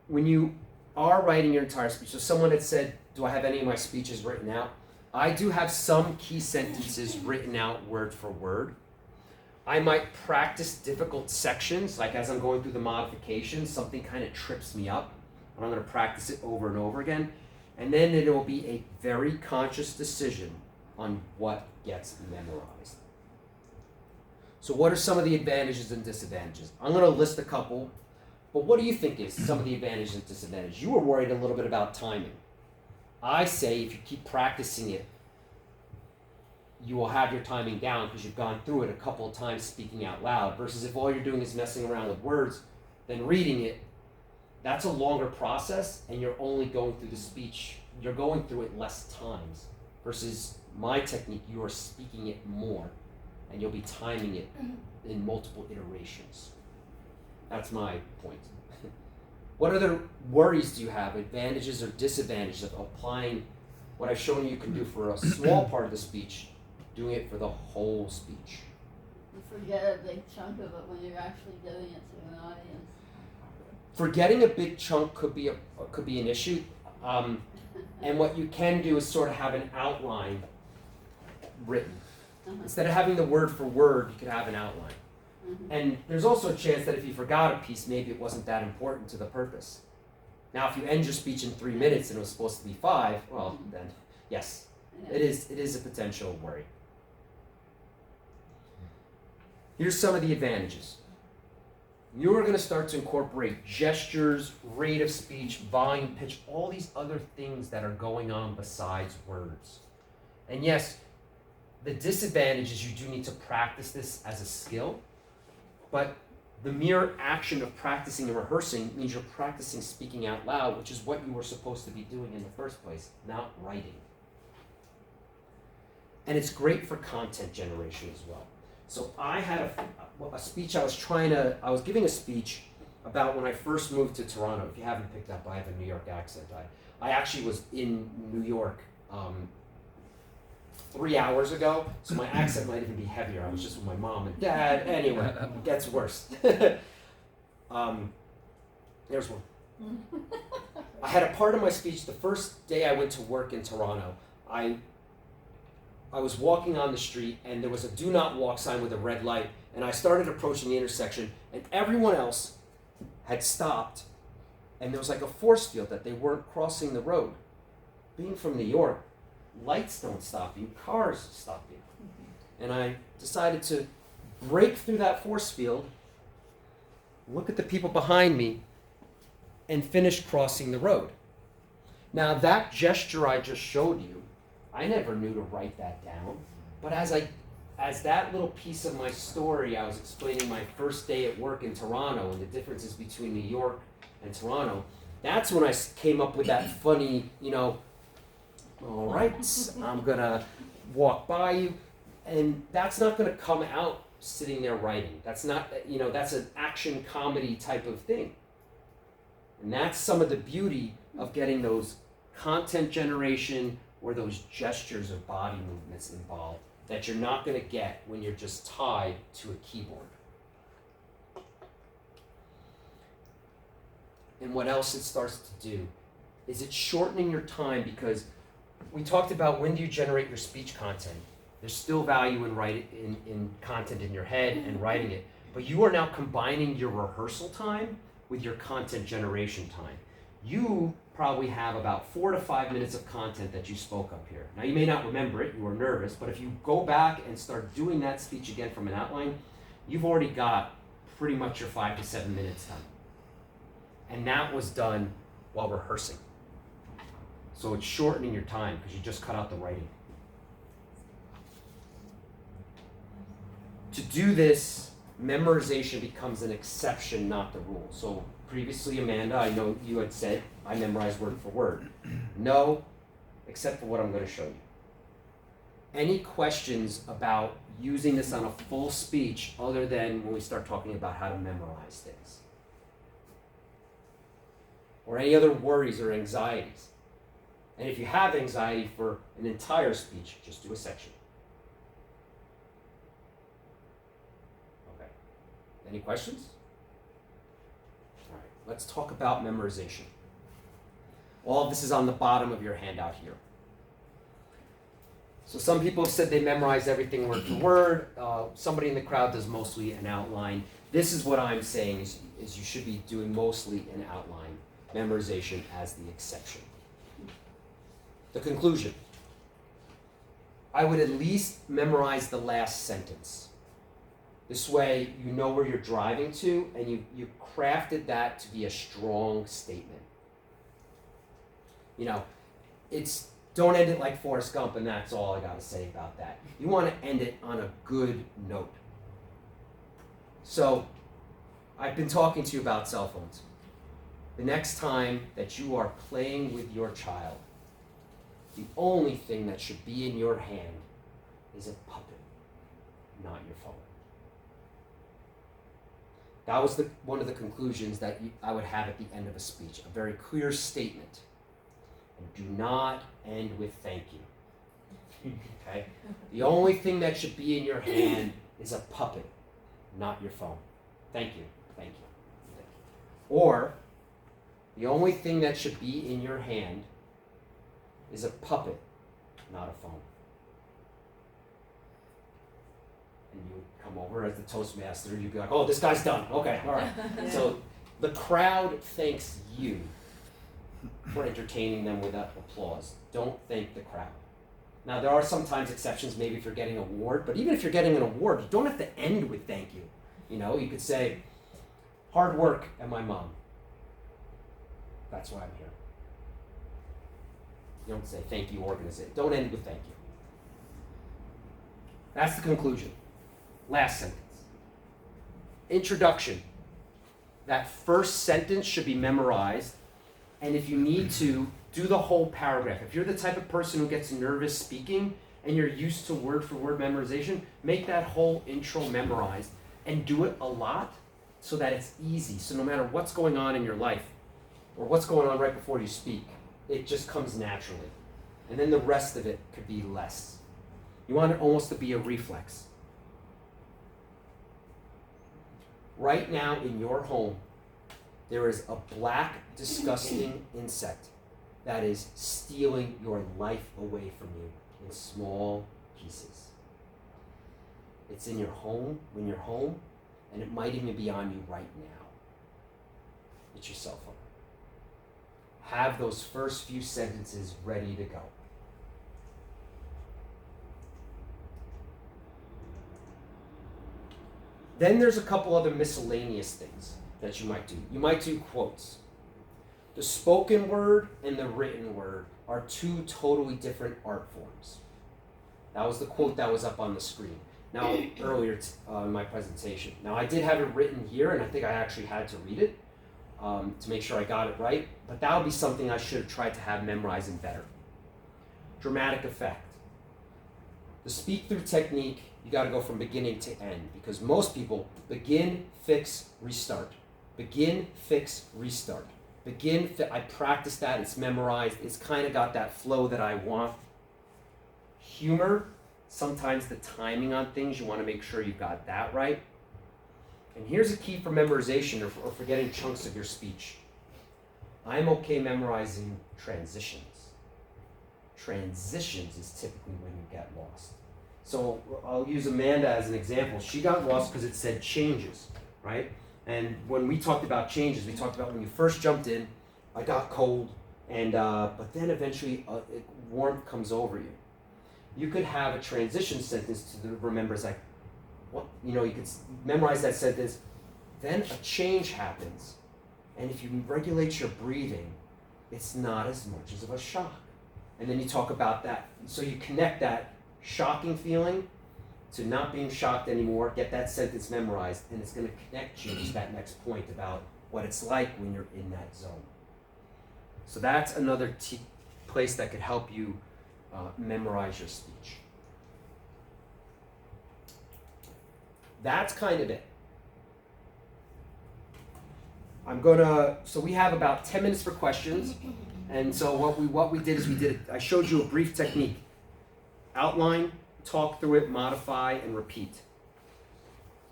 When you are writing your entire speech, so someone had said, do I have any of my speeches written out? I do have some key sentences written out word for word. I might practice difficult sections, like as I'm going through the modifications, something kind of trips me up, and I'm going to practice it over and over again. And then it will be a very conscious decision on what gets memorized. So what are some of the advantages and disadvantages? I'm going to list a couple, but what do you think is some of the advantages and disadvantages? You were worried a little bit about timing. I say if you keep practicing it, you will have your timing down because you've gone through it a couple of times speaking out loud, versus if all you're doing is messing around with words, then reading it, that's a longer process, and you're only going through the speech, you're going through it less times, versus my technique, you are speaking it more, and you'll be timing it in multiple iterations. That's my point. What other worries do you have, advantages or disadvantages of applying what I've shown you can do for a small part of the speech, doing it for the whole speech? You forget a big chunk of it when you're actually giving it to an audience. Forgetting a big chunk could be an issue, and what you can do is sort of have an outline written. Instead of having the word for word, you could have an outline. And there's also a chance that if you forgot a piece, maybe it wasn't that important to the purpose. Now, if you end your speech in 3 minutes and it was supposed to be 5, well, then yes, it is a potential worry. Here's some of the advantages. You're going to start to incorporate gestures, rate of speech, volume, pitch, all these other things that are going on besides words. And yes, the disadvantage is you do need to practice this as a skill, but the mere action of practicing and rehearsing means you're practicing speaking out loud, which is what you were supposed to be doing in the first place, not writing. And it's great for content generation as well. So I had a speech I was giving a speech about when I first moved to Toronto. If you haven't picked up, I have a New York accent. I actually was in New York 3 hours ago, so my accent might even be heavier. I was just with my mom and dad. Anyway, it gets worse. There's one. I had a part of my speech the first day I went to work in Toronto. I was walking on the street, and there was a do not walk sign with a red light, and I started approaching the intersection, and everyone else had stopped, and there was like a force field that they weren't crossing the road. Being from New York, lights don't stop you, cars stop you. And I decided to break through that force field, look at the people behind me, and finish crossing the road. Now that gesture I just showed you, I never knew to write that down, but as that little piece of my story, I was explaining my first day at work in Toronto and the differences between New York and Toronto, that's when I came up with that funny, all right, I'm gonna walk by you, and that's not gonna come out sitting there writing. That's not, that's an action comedy type of thing. And that's some of the beauty of getting those content generation or those gestures or body movements involved that you're not gonna get when you're just tied to a keyboard. And what else it starts to do is it's shortening your time, because we talked about when do you generate your speech content. There's still value in content in your head and writing it, but you are now combining your rehearsal time with your content generation time. You probably have about 4 to 5 minutes of content that you spoke up here. Now you may not remember it, you were nervous, but if you go back and start doing that speech again from an outline, you've already got pretty much your 5 to 7 minutes done. And that was done while rehearsing. So it's shortening your time because you just cut out the writing. To do this, memorization becomes an exception, not the rule. So previously, Amanda, I know you had said, I memorized word for word. No, except for what I'm going to show you. Any questions about using this on a full speech other than when we start talking about how to memorize things? Or any other worries or anxieties? And if you have anxiety for an entire speech, just do a section. Okay. Any questions? All right, let's talk about memorization. All of this is on the bottom of your handout here. So some people have said they memorize everything word for word. Somebody in the crowd does mostly an outline. This is what I'm saying is you should be doing mostly an outline. Memorization as the exception. The conclusion. I would at least memorize the last sentence. This way you know where you're driving to, and you crafted that to be a strong statement. It's don't end it like Forrest Gump, and that's all I gotta say about that. You wanna end it on a good note. So, I've been talking to you about cell phones. The next time that you are playing with your child, the only thing that should be in your hand is a puppet, not your phone. That was one of the conclusions that I would have at the end of a speech, a very clear statement. And do not end with thank you. Okay? The only thing that should be in your hand is a puppet, not your phone. Thank you, thank you, thank you. Or, the only thing that should be in your hand is a puppet, not a phone. And you would come over as the Toastmaster, you'd be like, oh, this guy's done. Okay, all right. So the crowd thanks you for entertaining them with that applause. Don't thank the crowd. Now, there are sometimes exceptions, maybe if you're getting an award, but even if you're getting an award, you don't have to end with thank you. You know, you could say, hard work and my mom. That's why I'm here. You don't say thank you, organization. Don't end with thank you. That's the conclusion. Last sentence. Introduction. That first sentence should be memorized, and if you need to, do the whole paragraph. If you're the type of person who gets nervous speaking and you're used to word for word memorization, make that whole intro memorized and do it a lot so that it's easy. So no matter what's going on in your life or what's going on right before you speak, it just comes naturally. And then the rest of it could be less. You want it almost to be a reflex. Right now in your home, there is a black, disgusting insect that is stealing your life away from you in small pieces. It's in your home, when you're home, and it might even be on you right now. It's your cell phone. Have those first few sentences ready to go. Then there's a couple other miscellaneous things that you might do. You might do quotes. The spoken word and the written word are two totally different art forms. That was the quote that was up on the screen. Now, earlier in my presentation. Now, I did have it written here, and I think I actually had to read it to make sure I got it right. But that would be something I should have tried to have memorized and better. Dramatic effect. The speak-through technique, you got to go from beginning to end, because most people begin, fix, restart. Begin, fix, restart. I practiced that, it's memorized, it's kind of got that flow that I want. Humor, sometimes the timing on things, you want to make sure you've got that right. And here's a key for memorization or for getting chunks of your speech. I'm okay memorizing transitions. Transitions is typically when you get lost. So I'll use Amanda as an example. She got lost because it said changes, right? And when we talked about changes, we talked about when you first jumped in, I got cold, and but then eventually warmth comes over you. You could have a transition sentence to remember as like, what, you know, you could memorize that sentence. Then a change happens, and if you regulate your breathing, it's not as much as of a shock. And then you talk about that, so you connect that shocking feeling to not being shocked anymore, get that sentence memorized, and it's going to connect you to that next point about what it's like when you're in that zone. So that's another place that could help you memorize your speech. That's kind of it. So we have about 10 minutes for questions, and so what we did is I showed you a brief technique. Outline, talk through it, modify, and repeat.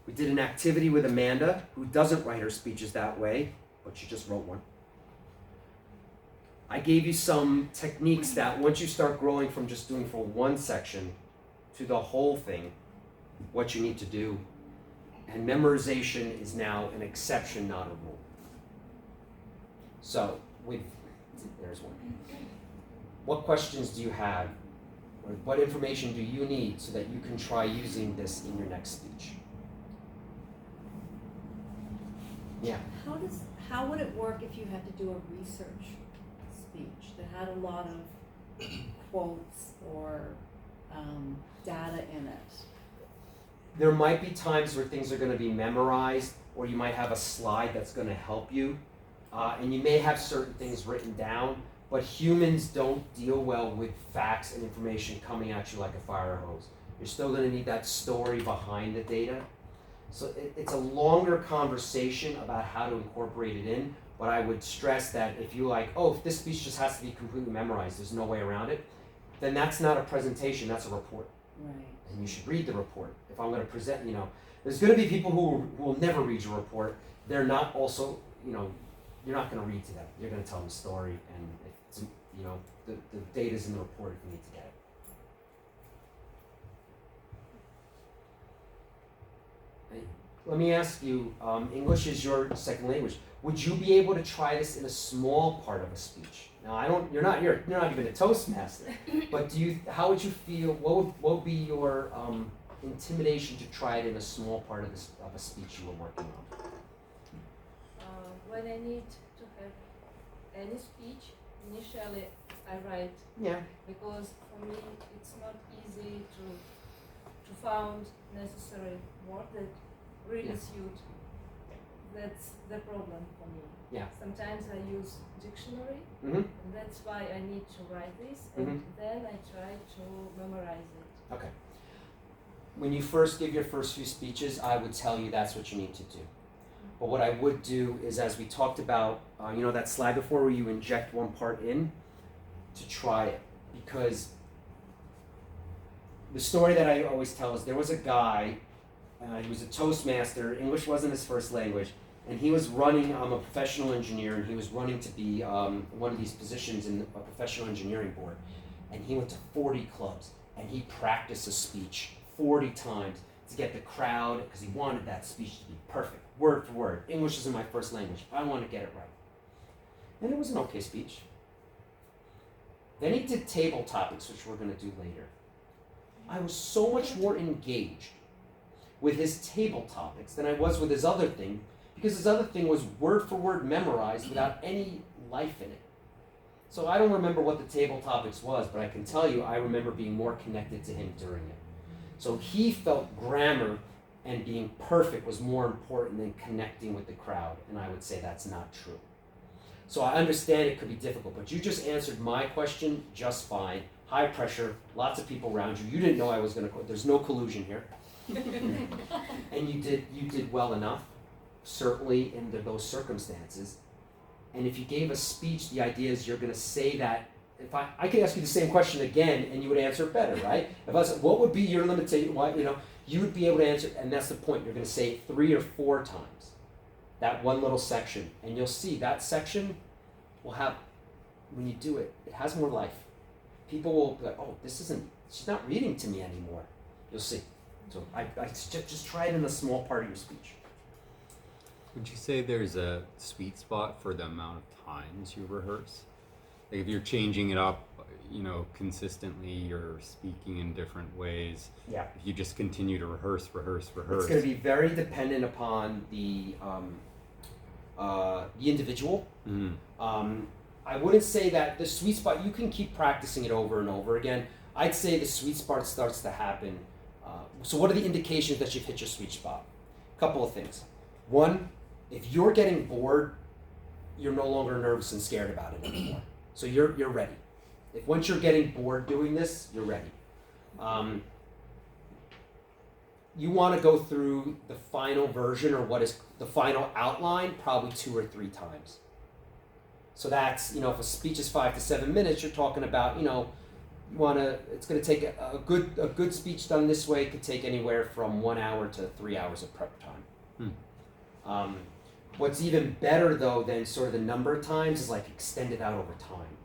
We did an activity with Amanda, who doesn't write her speeches that way, but she just wrote one. I gave you some techniques that once you start growing from just doing for one section to the whole thing, what you need to do. And memorization is now an exception, not a rule. So, there's one. What questions do you have? Or what information do you need so that you can try using this in your next speech? Yeah. How would it work if you had to do a research speech that had a lot of quotes or data in it. There might be times where things are going to be memorized, or you might have a slide that's going to help you, and you may have certain things written down, but humans don't deal well with facts and information coming at you like a fire hose. You're still going to need that story behind the data. So it's a longer conversation about how to incorporate it in, but I would stress that if you like, oh, if this speech just has to be completely memorized, there's no way around it, then that's not a presentation, that's a report. Right. And you should read the report. If I'm going to present, there's going to be people who will never read your report. They're not also, you're not going to read to them. You're going to tell them a story, and it's, the data's in the report if you need to get it. Let me ask you, English is your second language. Would you be able to try this in a small part of a speech? Now, you're not even a Toastmaster, but how would you feel, what would be your intimidation to try it in a small part of a speech you were working on? When I need to have any speech, initially I write, Yeah. because for me it's not easy to find necessary word that really Yeah. suit. That's the problem for me. Yeah. Sometimes I use dictionary, Mm-hmm. and that's why I need to write this, and Mhm. then I try to memorize it. Okay. When you first give your first few speeches, I would tell you that's what you need to do. But what I would do is, as we talked about, that slide before where you inject one part in, to try it. Because the story that I always tell is there was a guy, he was a Toastmaster, English wasn't his first language, and he was running, I'm a professional engineer, and he was running to be one of these positions in a professional engineering board. And he went to 40 clubs, and he practiced a speech 40 times to get the crowd, because he wanted that speech to be perfect, word for word. English isn't my first language. I want to get it right. And it was an okay speech. Then he did table topics, which we're going to do later. I was so much more engaged with his table topics than I was with his other thing, because his other thing was word for word memorized without any life in it. So I don't remember what the table topics was, but I can tell you I remember being more connected to him during it. So he felt grammar and being perfect was more important than connecting with the crowd, and I would say that's not true. So I understand it could be difficult, but you just answered my question just fine. High pressure, lots of people around you. You didn't know I was going to, there's no collusion here. And you did well enough, certainly under those circumstances. And if you gave a speech, the idea is you're going to say that. If I could ask you the same question again, and you would answer it better, right? If I said, what would be your limitation? Why, you would be able to answer, and that's the point. You're going to say it 3 or 4 times, that one little section, and you'll see that section will have, when you do it, it has more life. People will be like, oh, she's not reading to me anymore. You'll see. So I just try it in a small part of your speech. Would you say there's a sweet spot for the amount of times you rehearse? Like if you're changing it up, consistently, you're speaking in different ways. Yeah. If you just continue to rehearse. It's going to be very dependent upon the individual. Mm-hmm. I wouldn't say that the sweet spot, you can keep practicing it over and over again. I'd say the sweet spot starts to happen. So what are the indications that you've hit your sweet spot? A couple of things. One, if you're getting bored, you're no longer nervous and scared about it anymore. So you're ready. If once you're getting bored doing this, you're ready. You want to go through the final version, or what is the final outline, probably 2 or 3 times. So that's, if a speech is 5 to 7 minutes, you're talking about, it's going to take a good speech done this way could take anywhere from 1 hour to 3 hours of prep time. What's even better though than sort of the number of times is like extend it out over time.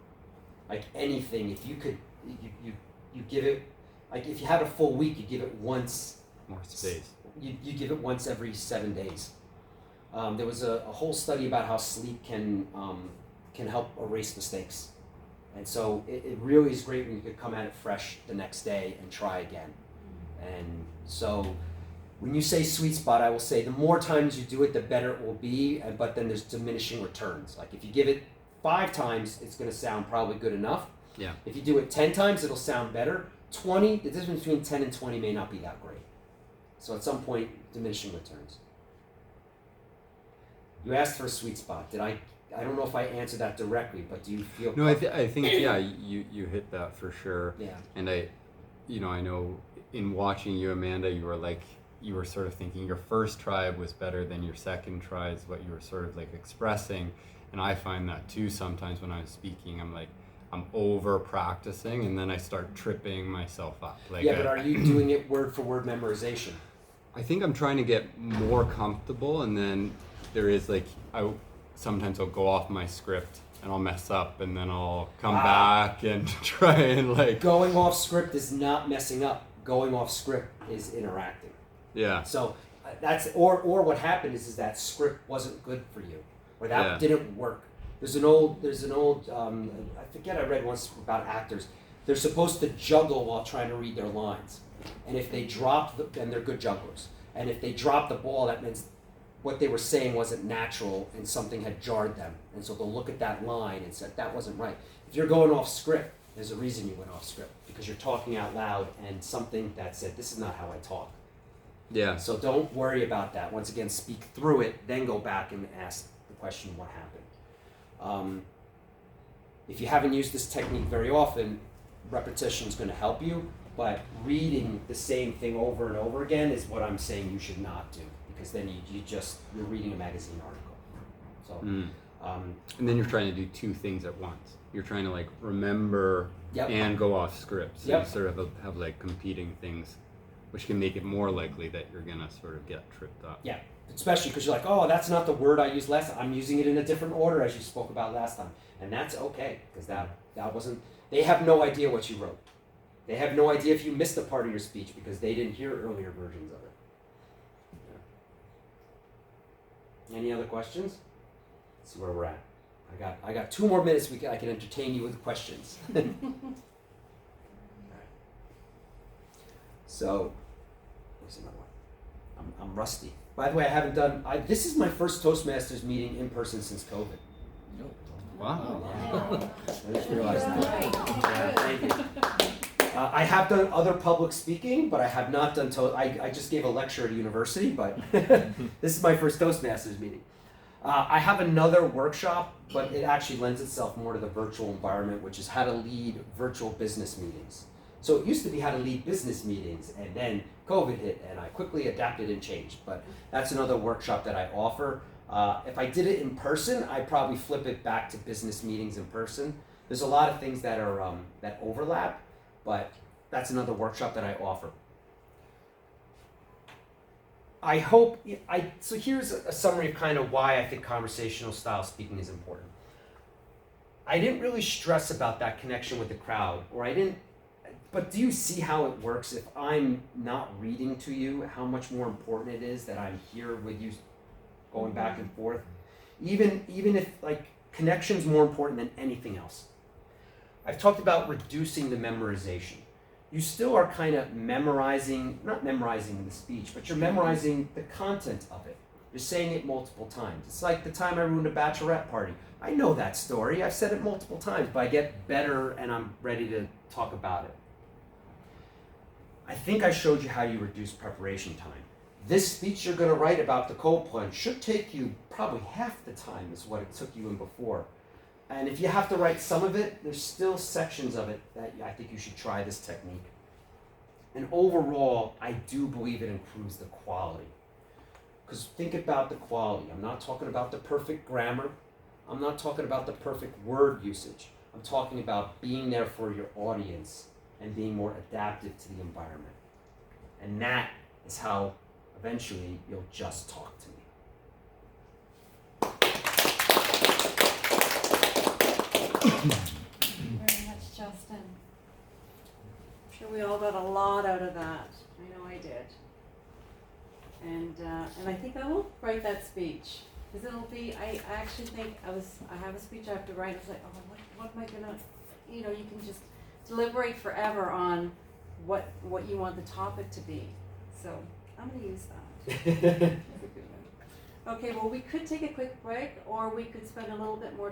Like anything, if you could, you give it, like if you had a full week, you give it once. More space. You give it once every 7 days. There was a whole study about how sleep can help erase mistakes. And so it really is great when you could come at it fresh the next day and try again. And so when you say sweet spot, I will say the more times you do it, the better it will be, but then there's diminishing returns. Like if you give it 5 times, it's going to sound probably good enough. Yeah. If you do it 10 times, it'll sound better. 20, the difference between 10 and 20 may not be that great. So at some point, diminishing returns. You asked for a sweet spot. I don't know if I answered that directly, but do you feel? No, I think yeah, you hit that for sure. Yeah. And I know in watching you, Amanda, you were sort of thinking your first try was better than your second try is what you were sort of like expressing. And I find that too sometimes when I'm speaking, I'm over practicing and then I start tripping myself up. Like Yeah, but are you doing it word for word memorization? I think I'm trying to get more comfortable, and then there is sometimes I'll go off my script and I'll mess up, and then I'll come back and try and like. Going off script is not messing up. Going off script is interacting. Yeah. So that's or what happened is that script wasn't good for you, or that didn't work. There's an old I forget, I read once about actors. They're supposed to juggle while trying to read their lines, and if they drop then they're good jugglers. And if they drop the ball, that means what they were saying wasn't natural and something had jarred them. And so they'll look at that line and say, that wasn't right. If you're going off script, there's a reason you went off script, because you're talking out loud and something that said, this is not how I talk. Yeah. So don't worry about that. Once again, speak through it, then go back and ask the question, what happened? If you haven't used this technique very often, repetition is going to help you, but reading the same thing over and over again is what I'm saying you should not do, because then you're reading a magazine article. So, and then you're trying to do two things at once. You're trying to like remember and go off script. So you sort of have like competing things, which can make it more likely that you're gonna sort of get tripped up. Yeah, especially because you're like, oh, that's not the word I used last time. I'm using it in a different order as you spoke about last time, and that's okay, because that wasn't. They have no idea what you wrote. They have no idea if you missed a part of your speech because they didn't hear earlier versions of it. Yeah. Any other questions? Let's see where we're at. I got 2 more minutes. I can entertain you with questions. So, here's another one. I'm rusty. By the way, I haven't done. This is my first Toastmasters meeting in person since COVID. Wow. I just realized that. Yeah, thank you. I have done other public speaking, but I have not done I just gave a lecture at a university, but this is my first Toastmasters meeting. I have another workshop, but it actually lends itself more to the virtual environment, which is how to lead virtual business meetings. So it used to be how to lead business meetings, and then COVID hit, and I quickly adapted and changed. But that's another workshop that I offer. If I did it in person, I'd probably flip it back to business meetings in person. There's a lot of things that are that overlap, but that's another workshop that I offer. I hope, so here's a summary of kind of why I think conversational style speaking is important. I didn't really stress about that connection with the crowd, but do you see how it works? If I'm not reading to you, how much more important it is that I'm here with you going back and forth? Even if like connection's more important than anything else. I've talked about reducing the memorization. You still are kind of not memorizing the speech, but you're memorizing the content of it. You're saying it multiple times. It's like the time I ruined a bachelorette party. I know that story. I've said it multiple times, but I get better and I'm ready to talk about it. I think I showed you how you reduce preparation time. This speech you're going to write about the cold plunge should take you probably half the time as what it took you in before. And if you have to write some of it, there's still sections of it that I think you should try this technique. And overall, I do believe it improves the quality. Because think about the quality. I'm not talking about the perfect grammar. I'm not talking about the perfect word usage. I'm talking about being there for your audience and being more adaptive to the environment. And that is how eventually you'll just talk to me. Very much, Justin. I'm sure we all got a lot out of that. I know I did. And I think I will write that speech, because it'll be. I actually think I have a speech I have to write. It's like, oh, what am I gonna? You can just deliberate forever on what you want the topic to be. So I'm gonna use that. That's a good one. Okay, well, we could take a quick break, or we could spend a little bit more